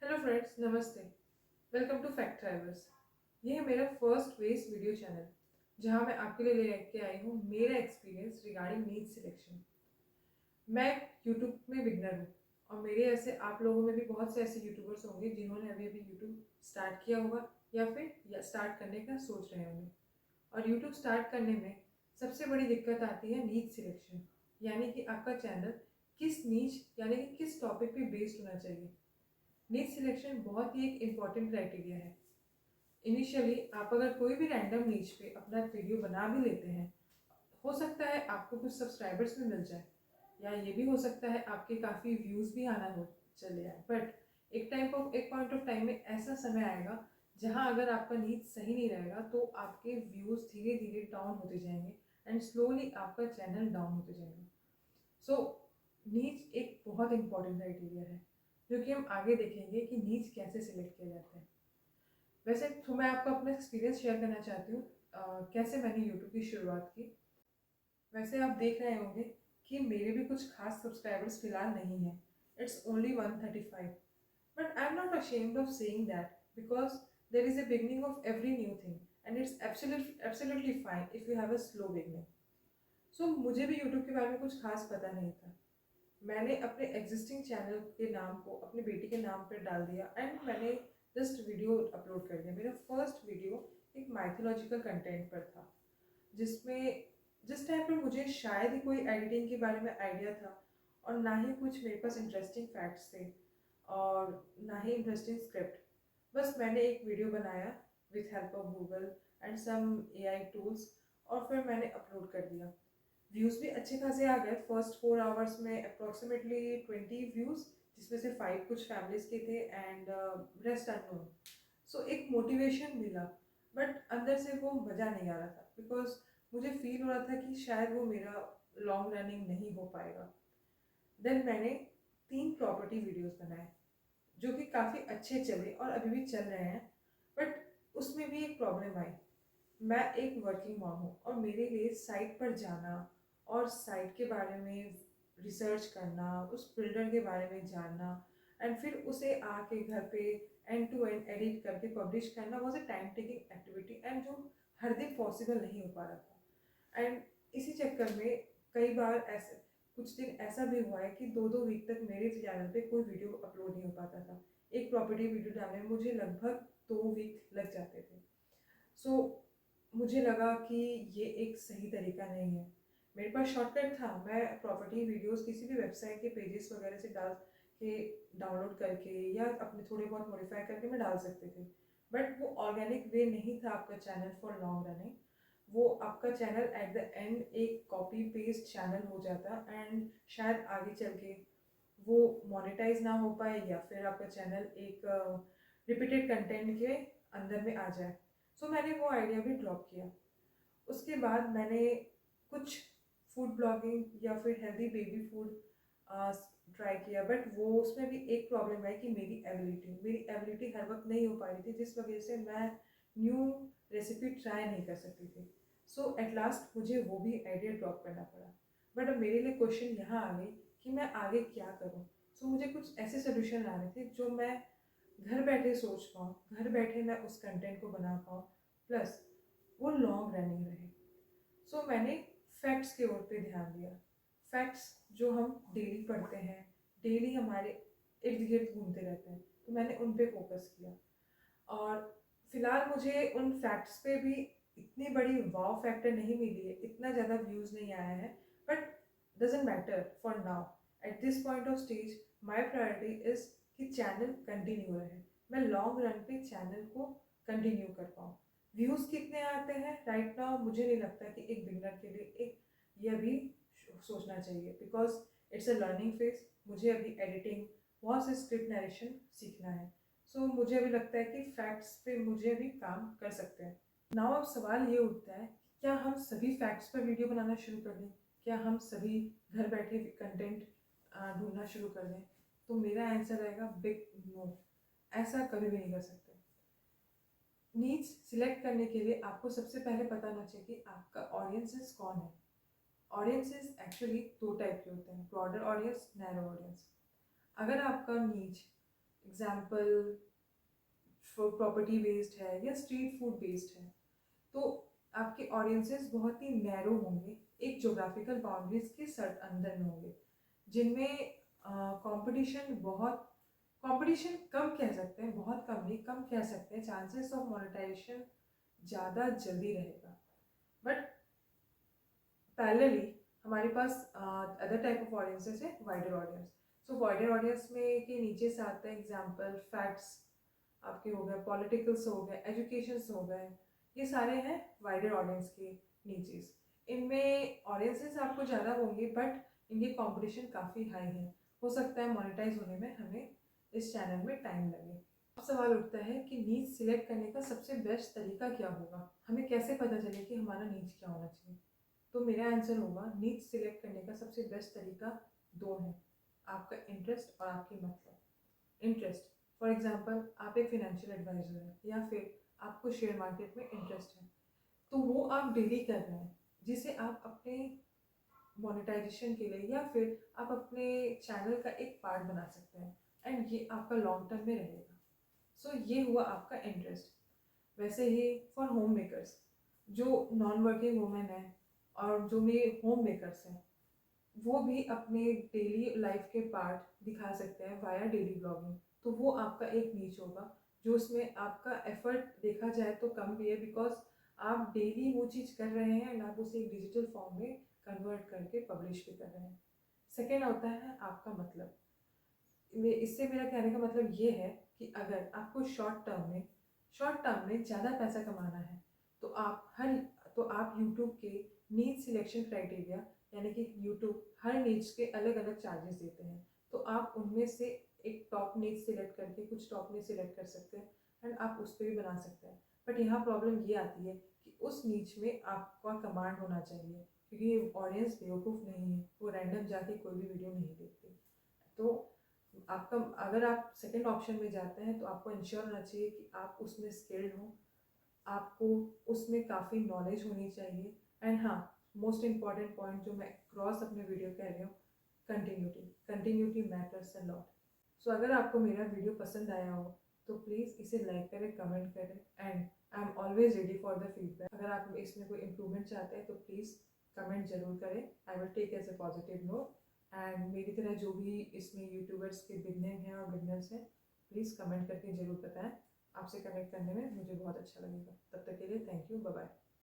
Hello friends, नमस्ते। Welcome to fact drivers. ये है मेरा फर्स्ट वेस्ट वीडियो चैनल जहां मैं आपके लिए लेके आई हूँ मेरा एक्सपीरियंस रिगार्डिंग नीट सिलेक्शन। मैं यूट्यूब में बिगनर हूँ और मेरे ऐसे आप लोगों में भी बहुत से ऐसे यूट्यूबर्स होंगे जिन्होंने अभी अभी यूट्यूब स्टार्ट किया होगा या फिर स्टार्ट करने का सोच रहे होंगे। और यूट्यूब स्टार्ट करने में सबसे बड़ी दिक्कत आती है नीच सिलेक्शन, यानी कि आपका चैनल किस नीच यानी कि किस टॉपिक पे बेस्ड होना चाहिए। नीच सिलेक्शन बहुत ही एक इम्पॉर्टेंट क्राइटेरिया है। इनिशियली आप अगर कोई भी रैंडम नीच पे अपना वीडियो बना भी लेते हैं, हो सकता है आपको कुछ सब्सक्राइबर्स भी मिल जाए या ये भी हो सकता है आपके काफ़ी व्यूज़ भी आना हो चले आए। बट एक पॉइंट ऑफ टाइम में ऐसा समय आएगा जहां अगर आपका नीच सही नहीं रहेगा तो आपके व्यूज़ धीरे धीरे डाउन होते जाएंगे एंड स्लोली आपका चैनल डाउन होते जाएगा। सो नीच एक बहुत इंपॉर्टेंट क्राइटेरिया है जो कि हम आगे देखेंगे कि नीच कैसे सिलेक्ट किया जाता है। वैसे तो मैं आपको अपना एक्सपीरियंस शेयर करना चाहती हूँ कैसे मैंने यूट्यूब की शुरुआत की। वैसे आप देख रहे होंगे कि मेरे भी कुछ खास सब्सक्राइबर्स फिलहाल नहीं है। It's only 135, but I am not ashamed of saying that because there is a beginning of every new thing and it's absolutely fine if you have a slow beginning. So मुझे भी YouTube के बारे में कुछ खास पता नहीं था। मैंने अपने एग्जिस्टिंग चैनल के नाम को अपनी बेटी के नाम पर डाल दिया एंड मैंने जस्ट वीडियो अपलोड कर दिया। मेरा फर्स्ट वीडियो एक माइथोलॉजिकल कंटेंट पर था, जिसमें जिस टाइम पर मुझे शायद ही कोई एडिटिंग के बारे में आइडिया था और ना ही कुछ मेरे पास इंटरेस्टिंग फैक्ट्स थे और ना ही इंटरेस्टिंग स्क्रिप्ट। बस मैंने एक वीडियो बनाया with help of Google and some AI tools और फिर मैंने अपलोड कर दिया। व्यूज़ भी अच्छे खासे आ गए। फर्स्ट 4 आवर्स में अप्रॉक्सीमेटली 20 व्यूज़, जिसमें से 5 कुछ फैमिलीज के थे एंड रेस्ट अननोन। सो एक मोटिवेशन मिला, बट अंदर से वो मज़ा नहीं आ रहा था बिकॉज मुझे फील हो रहा था कि शायद वो मेरा लॉन्ग रनिंग नहीं हो पाएगा। देन मैंने 3 प्रॉपर्टी वीडियोस बनाए जो कि काफ़ी अच्छे चले और अभी भी चल रहे हैं। बट उसमें भी एक प्रॉब्लम आई। मैं एक वर्किंग मॉम हूँ और मेरे लिए साइट पर जाना और साइट के बारे में रिसर्च करना, उस बिल्डर के बारे में जानना एंड फिर उसे आके घर पे एंड टू एंड एडिट करके पब्लिश करना was a time taking activity and जो हर दिन पॉसिबल नहीं हो पा रहा था। एंड इसी चक्कर में कई बार ऐसे कुछ दिन ऐसा भी हुआ है कि 2-2 वीक तक मेरे चैनल पे कोई वीडियो अपलोड नहीं हो पाता था। एक प्रॉपर्टी वीडियो डालने में मुझे लगभग 2 वीक लग जाते थे। सो मुझे लगा कि ये एक सही तरीका नहीं है। मेरे पास शॉर्टकट था, मैं प्रॉपर्टी वीडियोस किसी भी वेबसाइट के पेजेस वगैरह से डाल के डाउनलोड करके या अपने थोड़े बहुत मॉडिफाई करके मैं डाल सकते थे। बट वो ऑर्गेनिक वे नहीं था आपका चैनल फॉर लॉन्ग रनिंग। वो आपका चैनल एट द एंड एक कॉपी पेस्ट चैनल हो जाता एंड शायद आगे चल के वो मोनेटाइज ना हो पाए या फिर आपका चैनल एक रिपीटेड कंटेंट के अंदर में आ जाए। सो मैंने वो आइडिया भी ड्रॉप किया। उसके बाद मैंने कुछ फूड ब्लॉगिंग या फिर हेल्दी बेबी फूड ट्राई किया, बट वो उसमें भी एक प्रॉब्लम है कि मेरी एबिलिटी हर वक्त नहीं हो पा रही थी, जिस वजह से मैं न्यू रेसिपी ट्राई नहीं कर सकती थी। सो एट लास्ट मुझे वो भी आइडिया ड्रॉप करना पड़ा। बट अब मेरे लिए क्वेश्चन यहाँ आ गई कि मैं आगे क्या करूँ। सो मुझे कुछ ऐसे सोल्यूशन लाने थे जो मैं घर बैठे सोच पाऊँ, घर बैठे मैं उस कंटेंट को बना पाऊँ, प्लस वो लॉन्ग रनिंग रहे। सो मैंने फैक्ट्स के ओर पे ध्यान दिया। फैक्ट्स जो हम डेली पढ़ते हैं, डेली हमारे इर्द गिर्द घूमते रहते हैं, तो मैंने उन पे फोकस किया। और फिलहाल मुझे उन फैक्ट्स पे भी इतनी बड़ी वाव फैक्टर नहीं मिली है, इतना ज़्यादा व्यूज़ नहीं आया है। But doesn't matter for now. At this point of stage my priority is कि चैनल कंटिन्यू रहे, मैं लॉन्ग रन पे चैनल को कंटिन्यू कर पाऊँ। व्यूज़ कितने आते हैं राइट नाउ मुझे नहीं लगता कि एक बिगनर के लिए एक ये अभी सोचना चाहिए, because it's a learning phase. मुझे अभी एडिटिंग, बहुत से स्क्रिप्ट नरेशन सीखना है। सो मुझे अभी लगता है कि फैक्ट्स पे मुझे अभी काम कर सकते हैं। नाउ अब सवाल ये उठता है, क्या हम सभी फैक्ट्स पर वीडियो बनाना शुरू कर दें? क्या हम सभी घर बैठे कंटेंट ढूंढना शुरू कर दें? तो मेरा आंसर रहेगा बिग नो। ऐसा कभी भी नहीं कर सकते। नीड्स सिलेक्ट करने के लिए आपको सबसे पहले पता होना चाहिए कि आपका ऑडियंसेस कौन है। ऑडियंसेस एक्चुअली 2 टाइप के होते हैं, ब्रॉडर ऑडियंस, नैरो ऑडियंस। अगर आपका नीच एग्जाम्पल प्रॉपर्टी बेस्ड है या स्ट्रीट फूड बेस्ड है, तो आपके ऑडियंसेस बहुत ही नैरो होंगे, एक जोग्राफिकल बाउंड्रीज के सर्ट अंदर में होंगे, जिनमें कंपटीशन बहुत कंपटीशन कम कह सकते हैं, बहुत कम नहीं, कम कह सकते हैं, चांसेस ऑफ मोनेटाइजेशन ज़्यादा जल्दी रहेगा। बट पैरेलली हमारे पास अदर टाइप ऑफ ऑडियंसेस है, वाइडर ऑडियंस। सो वाइडर ऑडियंस में के नीचे से आते हैं एग्जाम्पल फैक्ट्स आपके हो गए, पॉलिटिकल्स हो गए, एजुकेशंस हो गए, ये सारे हैं वाइडर ऑडियंस के नीचे। इनमें ऑडियंसेस आपको ज़्यादा होंगे बट इनकी कंपटीशन काफ़ी हाई है, हो सकता है मोनेटाइज होने में हमें इस चैनल में टाइम लगे। अब सवाल उठता है कि नीच सिलेक्ट करने का सबसे बेस्ट तरीका क्या होगा, हमें कैसे पता चले कि हमारा नीच क्या होना चाहिए। तो मेरा आंसर होगा, नीच सिलेक्ट करने का सबसे बेस्ट तरीका दो है, आपका इंटरेस्ट और आपकी मतलब। इंटरेस्ट, फॉर एग्जांपल आप एक फाइनेंशियल एडवाइजर हैं या फिर आपको शेयर मार्केट में इंटरेस्ट है, तो वो आप डेली कर रहे हैं, जिसे आप अपने मोनेटाइजेशन के लिए या फिर आप अपने चैनल का एक पार्ट बना सकते हैं, एंड ये आपका लॉन्ग टर्म में रहेगा। सो ये हुआ आपका इंटरेस्ट। वैसे ही फॉर होम मेकर्स, जो नॉन वर्किंग वुमेन है और जो मेरे होम मेकर्स हैं, वो भी अपने डेली लाइफ के पार्ट दिखा सकते हैं वाया डेली ब्लॉगिंग, तो वो आपका एक नीच होगा, जो उसमें आपका एफर्ट देखा जाए तो कम भी है, बिकॉज आप डेली वो चीज़ कर रहे हैं एंड आप उसे एक डिजिटल फॉर्म में कन्वर्ट करके पब्लिश भी कर रहे हैं। सेकेंड होता है आपका मतलब। इससे मेरा कहने का मतलब ये है कि अगर आपको शॉर्ट टर्म में ज़्यादा पैसा कमाना है, तो आप यूट्यूब के नीड सिलेक्शन क्राइटेरिया, यानी कि यूट्यूब हर नीड्स के अलग अलग चार्जेस देते हैं, तो आप उनमें से एक टॉप नीड सिलेक्ट करके कुछ टॉप नीड सिलेक्ट कर सकते हैं एंड आप उस पर भी बना सकते हैं। बट यहाँ प्रॉब्लम ये आती है कि उस नीच में आपका कमांड होना चाहिए, क्योंकि ऑडियंस बेवकूफ़ नहीं है, वो रैंडम जाके कोई भी वीडियो नहीं देखती। तो आपका, अगर आप सेकंड ऑप्शन में जाते हैं तो आपको इंश्योर होना चाहिए कि आप उसमें स्किल्ड हो, आपको उसमें काफ़ी नॉलेज होनी चाहिए, एंड हाँ, मोस्ट इम्पॉर्टेंट पॉइंट जो मैं क्रॉस अपने वीडियो कह रही हूँ, कंटिन्यूटी मैटर्स अ लॉट। सो अगर आपको मेरा वीडियो पसंद आया हो तो प्लीज़ इसे लाइक करें, कमेंट करें, and I am always ready for the feedback. अगर आप इसमें कोई इम्प्रूवमेंट चाहते हैं तो प्लीज़ कमेंट जरूर करें, I will take as a positive note. And मेरी तरह जो भी इसमें यूट्यूबर्स के बिगनर हैं और बिगनर्स हैं, प्लीज़ कमेंट करके ज़रूर बताएं। आपसे कनेक्ट करने में मुझे बहुत अच्छा लगेगा। तब तक के लिए थैंक यू, बाय बाय।